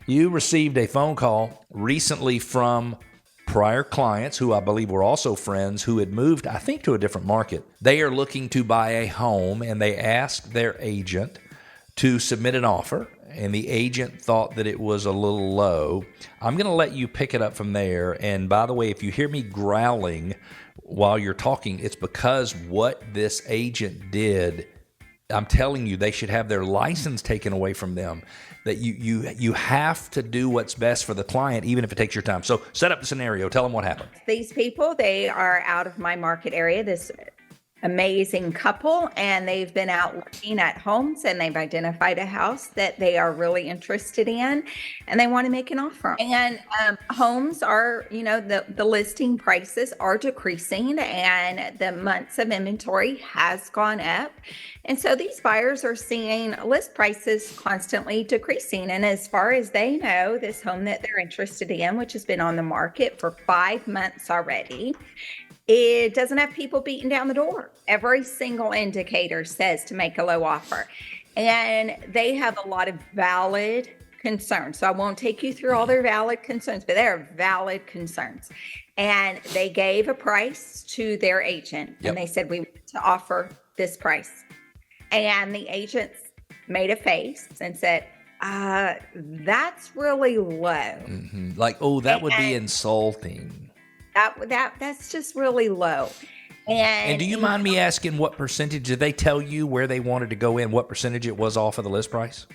You received a phone call recently from prior clients who I believe were also friends who had moved, I think, to a different market. They are looking to buy a home, and they asked their agent to submit an offer, and the agent thought that it was a little low. I'm going to let you pick it up from there. And by the way, if you hear me growling while you're talking, it's because what this agent did, I'm telling you, they should have their license taken away from them. That you have to do what's best for the client, even if it takes your time. So set up the scenario. Tell them what happened. These people, they are out of my market area, this amazing couple, and they've been out looking at homes, and they've identified a house that they are really interested in, and they want to make an offer. And homes are, the listing prices are decreasing, and the months of inventory has gone up. And so these buyers are seeing list prices constantly decreasing. And as far as they know, this home that they're interested in, which has been on the market for 5 months already, it doesn't have people beating down the door. Every single indicator says to make a low offer. And they have a lot of valid concerns. So I won't take you through all their valid concerns, but they're valid concerns. And they gave a price to their agent. Yep. And they said, we want to offer this price. And the agents made a face and said, that's really low. Mm-hmm. Like, oh, that would be insulting. That's just really low. And do you mind me asking what percentage, did they tell you where they wanted to go in, what percentage it was off of the list price?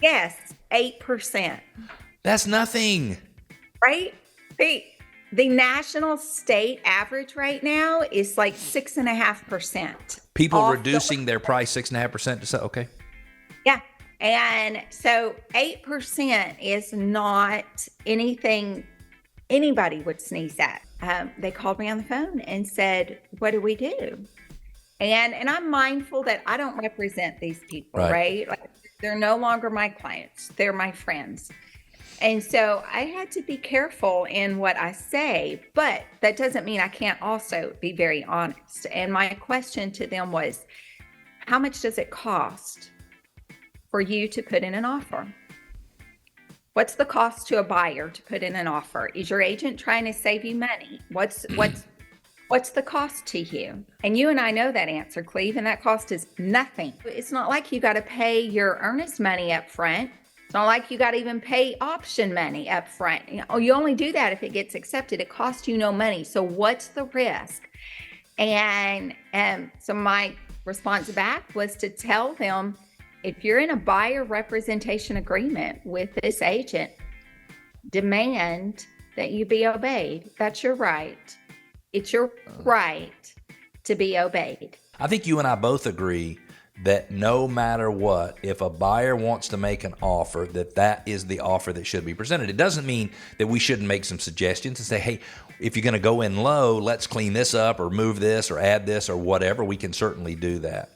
Yes, 8%. That's nothing. Right? The national state average right now is like 6.5%. People reducing their price 6.5% to say, okay. Yeah. And so 8% is not anything anybody would sneeze at. They called me on the phone and said, what do we do? And I'm mindful that I don't represent these people, right? Like, they're no longer my clients. They're my friends. And so I had to be careful in what I say, but that doesn't mean I can't also be very honest. And my question to them was, how much does it cost for you to put in an offer? What's the cost to a buyer to put in an offer? Is your agent trying to save you money? What's the cost to you? And you and I know that answer, Cleve, and that cost is nothing. It's not like you got to pay your earnest money up front. It's not like you got to even pay option money up front. You only do that if it gets accepted. It costs you no money. So what's the risk? And so my response back was to tell them, if you're in a buyer representation agreement with this agent, demand that you be obeyed. That's your right. It's your right to be obeyed. I think you and I both agree that no matter what, if a buyer wants to make an offer, that is the offer that should be presented. It doesn't mean that we shouldn't make some suggestions and say, hey, if you're going to go in low, let's clean this up or move this or add this or whatever. We can certainly do that.